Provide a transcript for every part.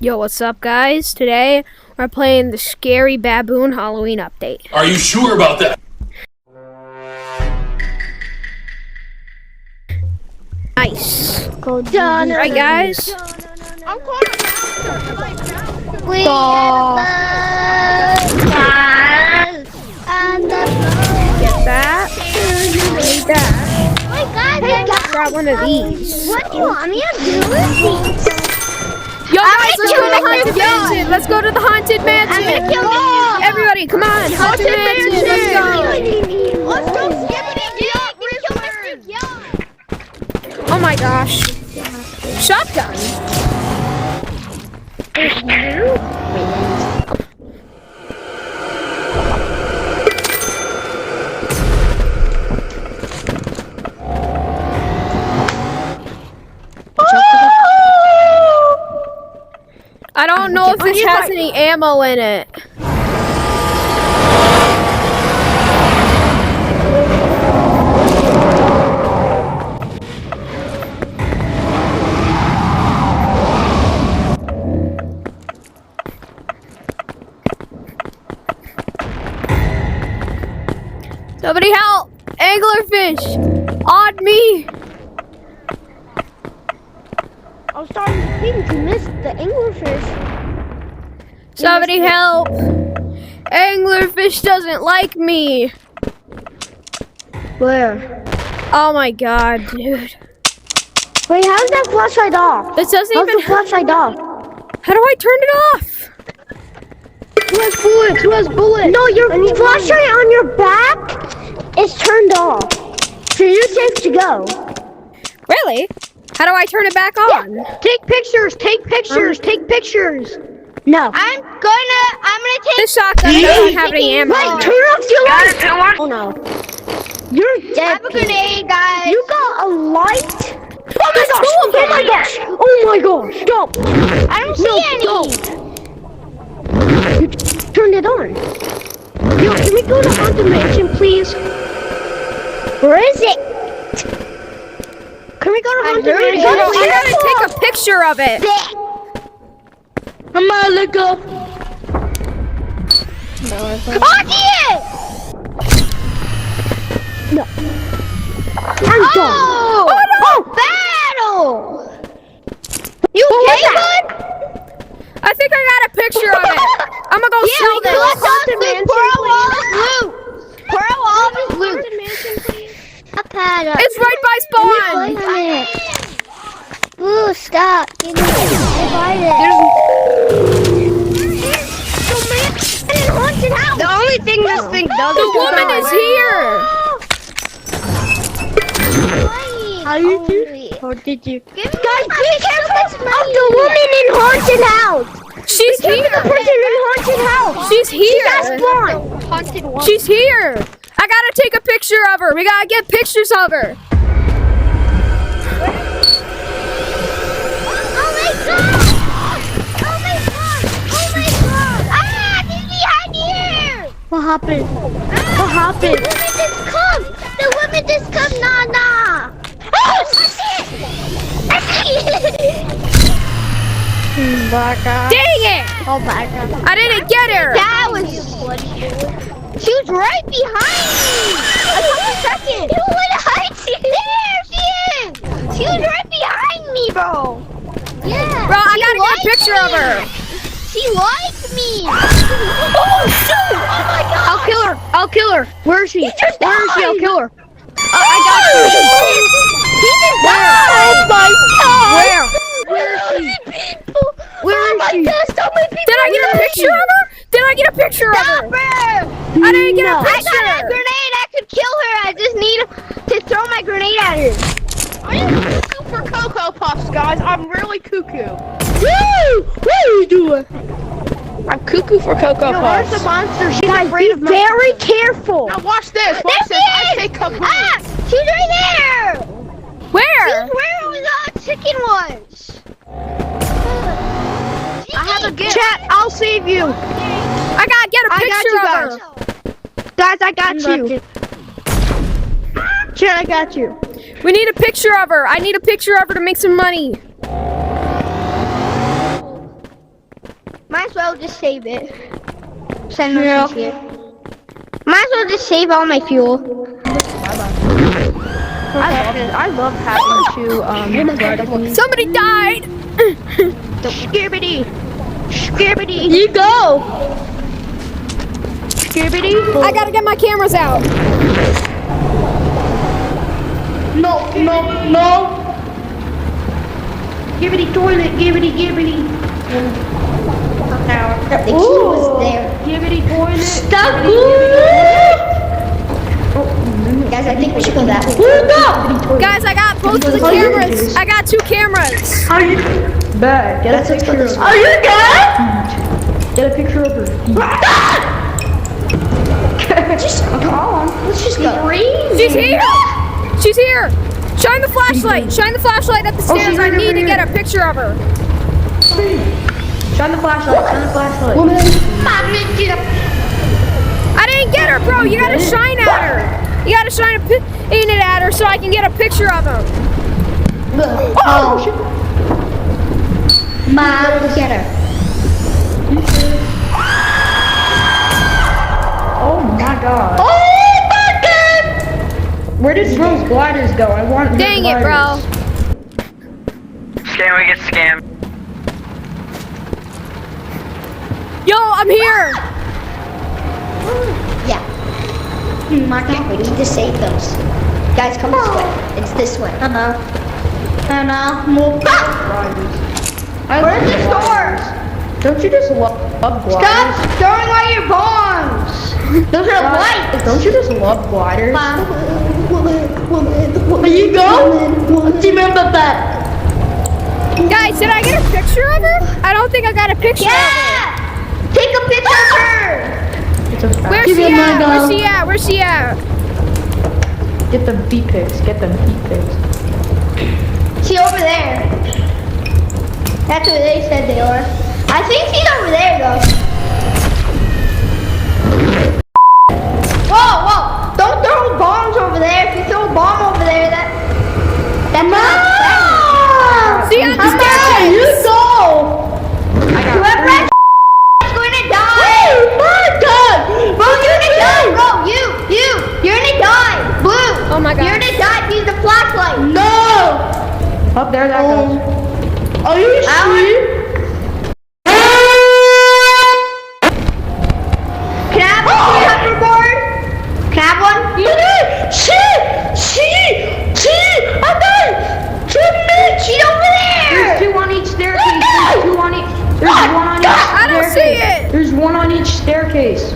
Yo, what's up, guys? Today we're playing the Scary Baboon Halloween update. Are you sure about that? Nice. Go down. Right, guys? I'm calling we Get that. Need that. my God, hey, Grab one of these. what do you want me to do with these? Yo, guys, let's go to the Haunted Mansion. Let's go to the Haunted Mansion. Everybody, come on. Haunted Mansion. Let's go. Let's go skippity jump. Oh my gosh. Shotgun. I don't know if this has any ammo in it. Somebody help! Anglerfish! On me! I was starting to think you missed the anglerfish. Somebody help! Anglerfish doesn't like me! Where? Oh my god, dude. Wait, how's that flashlight off? This doesn't How's even the flashlight off? How do I turn it off? Who has bullets? Who has bullets? No, your flashlight on your back is turned off. So you're safe to go. Really? How do I turn it back on? Take pictures, take pictures, take pictures. No. I'm gonna take This shotgun doesn't have any ammo. Wait, turn off your light. Oh no. You're dead. I have a grenade, guys. You got a light? Oh my gosh! Oh my gosh! Oh my gosh! Stop! I don't see any. You turned it on. Yo, can we go to Haunted Mansion, please? Where is it? Can we go to Haunted Mansion? I gotta take a picture of it. I'm gonna let go. Oh, dear! No. I'm done. Oh, battle! You okay, bud? I think I got a picture of it. I'm gonna go sell this. Pour out all this loot. It's right by spawn. Ooh, stop. Give me the only thing this thing does The woman is here. How you do? How did you? Guys, be careful of the woman in Haunted House. She's The here. person in Haunted House. She's here. haunted one. She's here. I gotta take a picture of her. We gotta get pictures of her. Oh my god! Oh my god! Oh my god! Ah! He's behind here! What happened? What happened? The woman just come! The woman just come! Nah, nah! Oh! I see it! I see it! Dang it! Oh my god. I didn't get her. That was... She was right behind me! A couple seconds! You went hide you! There she is! She was right behind me, bro! Yeah! Bro, I gotta get a picture of her. She liked me! Oh, shoot! Oh my god! I'll kill her. I'll kill her. Where is she? Where is she? I'll kill her. I got you! He just died! Oh my god! Where? Where is she? People! Where is she? Did I get a picture of her? Did I get a picture of her? Stop her! I didn't get a I got a picture. grenade! I could kill her! I just need to throw my grenade at her! I am cuckoo for Cocoa Puffs, guys. I'm really cuckoo. Woo! What are you doing? I'm cuckoo for Cocoa Where's the Puffs. monster? She's afraid of very careful. Now watch this. Watch There this. she I is! say kaboom. Ah! She's right there! Where? Where the chicken was? I have a gift. Chat, I'll save you. I gotta get a picture of her. Guys, I got you. Chat, I got you. We need a picture of her. I need a picture of her to make some money. Might as well just save it. Send no here. Might as well just save all my fuel. I love having to Somebody died. Skibbity. Skibbity. You go. Skibbity. I gotta get my cameras out. No. Gibbity toilet. Gibbity. The key was there. Gibbity toilet. Stop. Guys, I think we should go that way. Guys, I got both of the cameras. I got 2 cameras. Are you bad? Get a picture of her. Are you good? Get a picture of her. Just come on. Let's just go. She's here. She's here. Shine the flashlight. Shine the flashlight at the stairs. I need to get a picture of her. Shine the flashlight. I didn't get her, bro. You gotta shine at her. You gotta shine it at her so I can get a picture of her. Oh. Mom, look at her. Oh my god. Oh my god! Where did Rose gliders go? I want her Dang it, bro. Can we get scammed? Yo, I'm here. Yeah. We need to save those. Guys, come this way. It's this way. Where's the stores? Don't you just love gliders? Stop throwing all your bombs. Those are lights. Don't you just love gliders? Where you go? Remember that. Guys, did I get a picture of her? I don't think I got a picture of her. Yeah. Take a picture of her. It's a fact. Where's she at? Where's she at? Where's she at? Get them feet pics. Get them feet pics. She's over there. That's what they said they are. I think she's over there though. Whoa! Don't throw bombs over there. If you throw a bomb over there, that's See you at the staircase. You go. whoever is going to die. Oh my god. Bro, you're gonna die, bro. You're gonna die. Blue. Oh my God. You're gonna die. Use the flashlight. No. Up there, that goes. Are you sure? Can I have a hoverboard? Can I have one? I died. She's over there. There's 2 on each staircase. There's 2 on each. There's 1 on each. I don't see it. There's 1 on each staircase.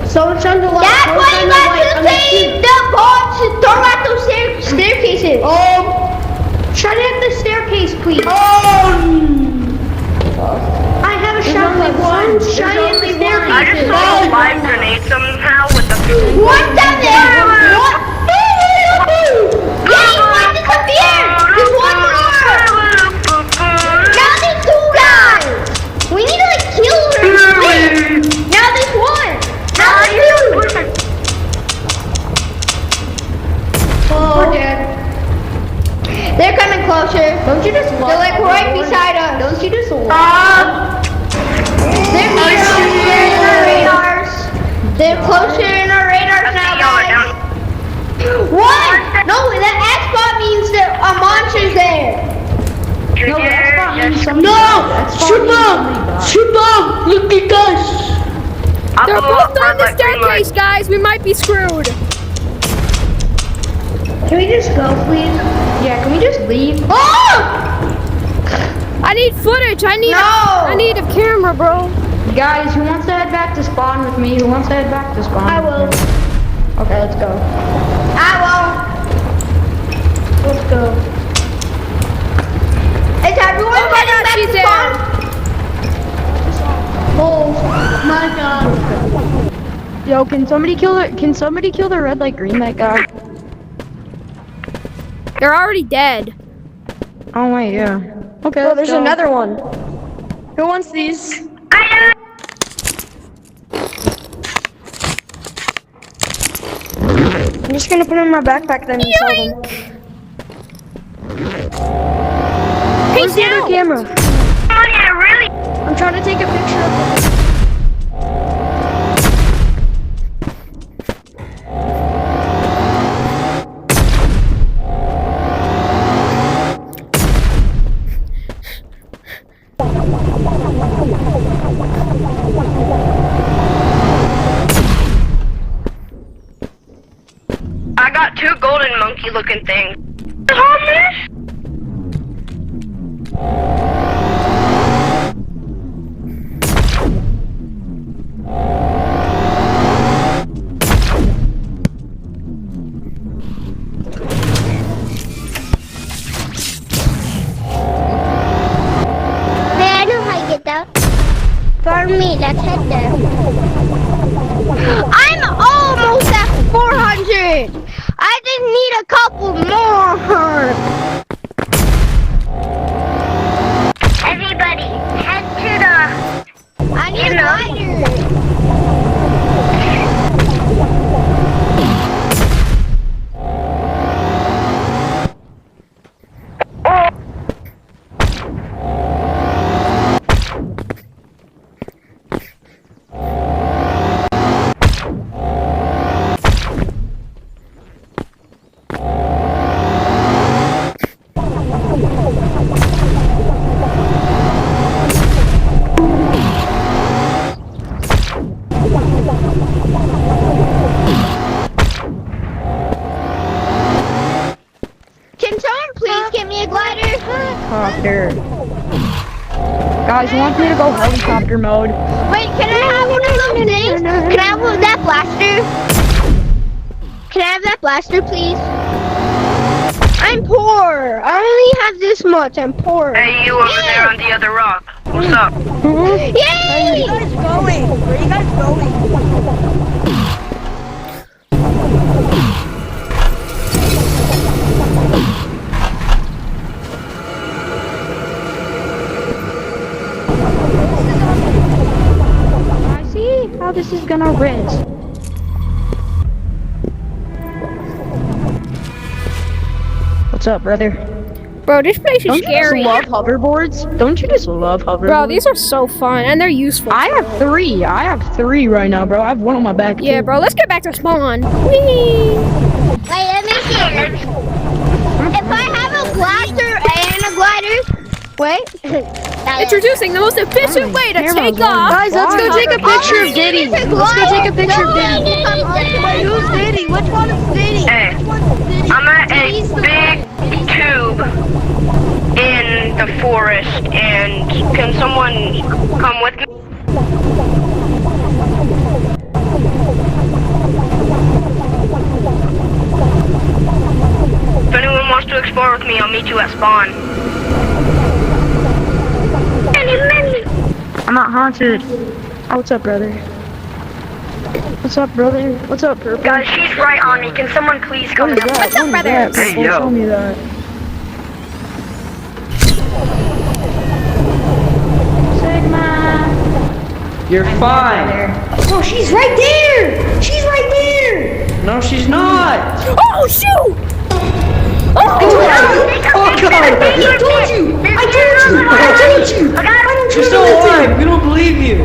Someone shine the light. That's why you got to save the bombs to throw at those staircases. Shut it at the staircase, please. I have a shotgun. One shine at the staircase. I just saw a live grenade somehow with the. What's down there? What? Yeah, he's one disappeared. There's one more. Now there's 2 guys. We need to like kill her. Wait. Now there's 1. Now there's 2. We're dead. They're coming closer. Don't you just love? They're like right beside us. Don't you just love? They're closer in our radars. They're closer in our radars now, guys. What? No, that X spot means that a monster's there. No, that's not means something. No! Shoot bomb! Look at us! They're both on the staircase, guys. We might be screwed. Can we just go, please? Yeah, can we just leave? Oh! I need footage. I need a camera, bro. Guys, who wants to head back to spawn with me? Who wants to head back to spawn? I will. Okay, let's go. I won't. Let's go. Is everyone Oh my heading God, back she's to there. spawn? Oh my god. Yo, can somebody kill the red light green light guy? They're already dead. Oh wait, yeah. Okay. Oh, there's another one. Who wants these? I'm just gonna put them in my backpack then and sell them. Hey, Where's the other down. camera? I'm trying to take a picture of it. I got two golden monkey looking things. Homeless? Hey, I know how you get that. For me, let's head there. I'm almost at 400. I just need a couple more. Everybody, head to the... I need a glider. Can someone please get me a glider? Helicopter. Guys, you want me to go helicopter mode? Wait, can I have one of those things? Can I have that blaster? Can I have that blaster, please? I'm poor. I only have this much. I'm poor. Hey, you over there on the other rock. What's up? Yay! I see how this is gonna risk. What's up, brother? Bro, this place is Don't you scary. just love hoverboards? Don't you just love hoverboards? Bro, these are so fun and they're useful. I have three. I have three right now, bro. I have one on my back. Yeah, too. bro, let's get back to spawn. Whee! Wait, let me see. If I have a blaster and a glider, wait. Introducing the most efficient way to camera's take on. off. Guys, let's go take a picture of Diddy. Let's Let's go take a picture of Diddy. Wait, who's Diddy? Which one is Diddy? Hey, I'm at a big tube in the forest, and can someone come with me? If anyone wants to explore with me, I'll meet you at spawn. I'm not haunted. Oh, what's up, brother? What's up, brother? What's up, purple? Guys, she's right on me. Can someone please come? What is that? What's up, What is that? brothers? Purple? Hey, yo. Show me that. Sigma. You're fine. Oh, she's right there! She's right there! No, she's not. Oh, shoot! Oh God! I told you! I told you! Why don't You're you still listen? alive. We don't believe you.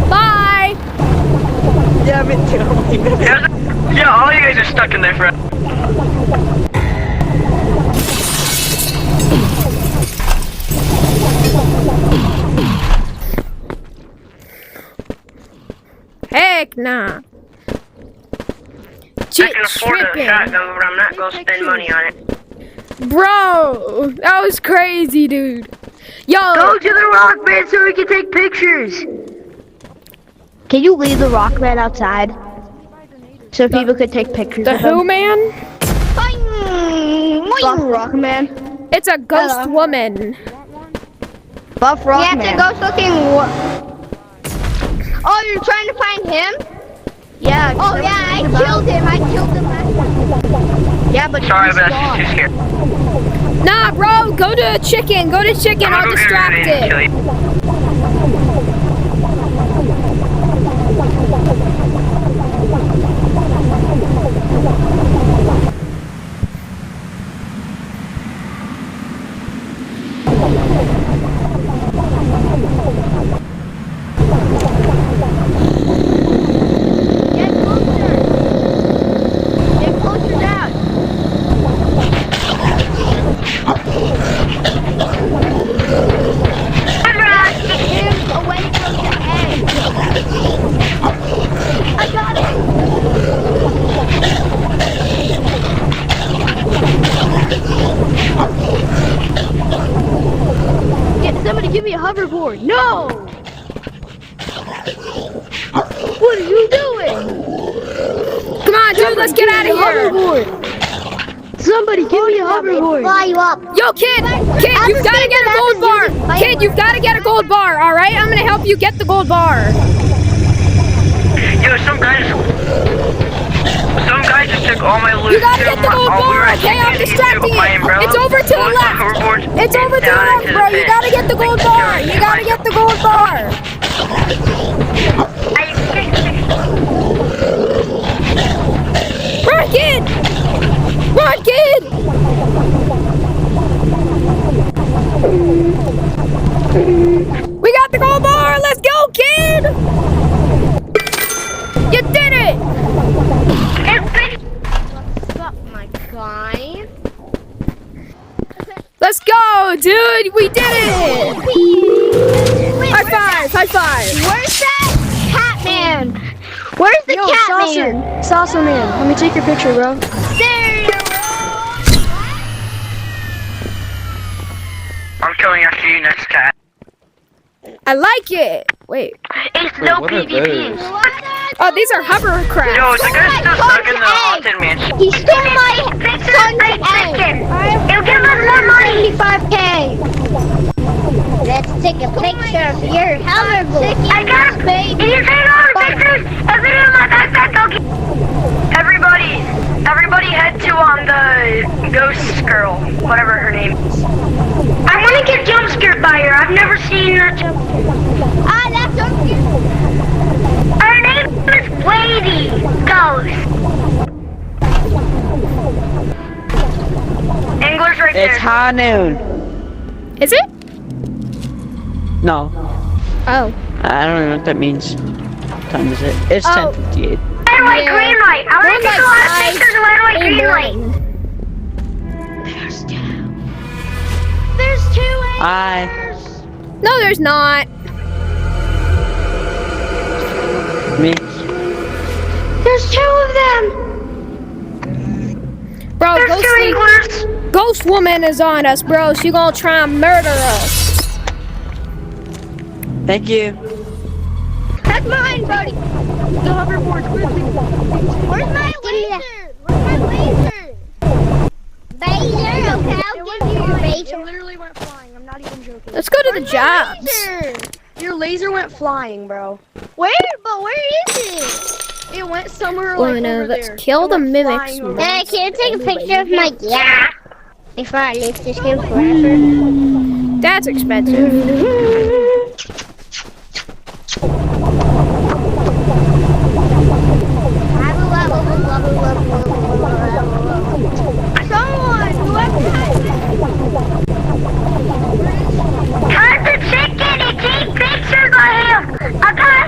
Bye! Damn it, Yeah, all you guys are stuck in there forever. Heck nah. I Shit can afford a tripping. shotgun, but I'm not gonna spend money on it. Bro, that was crazy, dude. Yo, Go to the rock bed so we can take pictures. Can you leave the rock man outside? So people could take pictures the of him? who man? Buff rock man. It's a ghost Hello. woman. Buff rock man. Yeah, it's a ghost looking Oh, you're trying to find him? Yeah. Oh yeah, I killed him. I killed him last time. Yeah, but Sorry, he's but gone. that's too scary. Nah, bro, go to chicken. Go to chicken. I'm I'll gonna go distract get it and it. kill you. dude, let's get out of here. Somebody give me a hoverboard. Fly you up. Yo, kid, you've got to get a gold bar. Kid, you've got to get a gold bar, all right? I'm going to help you get the gold bar. Yo, some guys just took all my loot. You got to get the gold bar, okay? I'm distracting you. It's over to the left. It's over to the left, bro. You got to get the gold bar. You got to get the gold bar. Run, kid. Run, kid. We got the gold bar. Let's go, kid. You did it. What's up, my guy? Let's go, dude. We did it. High five. High five. Where's that cat man? Where's the cat man? Saucer man. Let me take your picture, bro. There. I'm coming after you next, cat. I like it. Wait. It's no PvP. Oh, these are hovercrafts. Yo, the guy's still stuck in the haunted mansion. He stole my son's egg. He'll give us more money. 75K. Let's take a picture of your hoverboard. I got it. Can you take all the pictures? Every in my backpack, I'll get... Everybody head to the ghost girl, whatever her name is. I want to get jump scared by her. I've never seen her jump scared. Ah, that's okay. Her name is Lady Ghost. English right there. It's high noon. Is it? No, Oh. I don't know what that means. What time is it? It's Oh. 10:58. Red, white, green light. I want to get a lot of pictures of red, white, green light. There's two Hi. No, there's not. Me. There's two of them. Bro, There's two anglers. Ghost woman is on us, bro. She gonna try and murder us. Thank you. That's mine, buddy. The hoverboard, quickly. Where's my laser? Where's my laser? Baser, okay, I'll give you your baser. It literally went flying. I'm not even joking. Let's go to the jobs. Laser. Your laser went flying, bro. Where? But where is it? It went somewhere Well, like no, over let's there. kill It the went mimics, flying over man. Hey, can I take a picture of my cat? Before I leave this game forever. That's expensive. Someone, whoever has it. Cut the chicken and take pictures of him. I got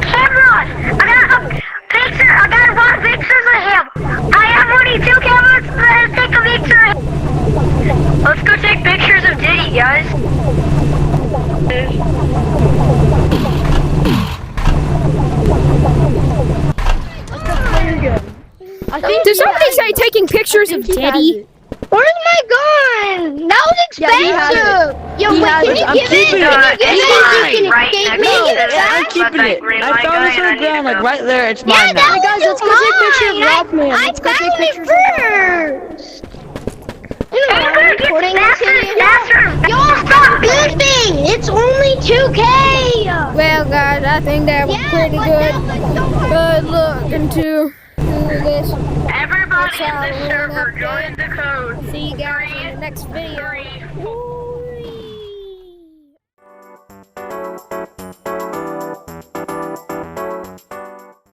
cameras. I got a lot of pictures of him. I have only 2 cameras. Let's take a picture of him. Let's go take pictures of Diddy, guys. I think Did somebody say taking pictures of Diddy? Where's my gun? That was expensive. Yo, He wait, has can it. you I'm give keeping it? it. Can you give it? You can Right escape next me. to Give it that. back. I'm keeping it. I found this on the ground, like right there. It's Yeah, mine now. that was guys, let's go take a picture of mine. Ralph, man. I Let's go take found it pictures of Ralph. first. You know, I'm recording this video. Yo, Stop stop goofing. It's only 2K. Well, guys, I think that was pretty good. But Good look into this. Everybody in That's the how server, we're join the code. See you guys in the next video. Woo.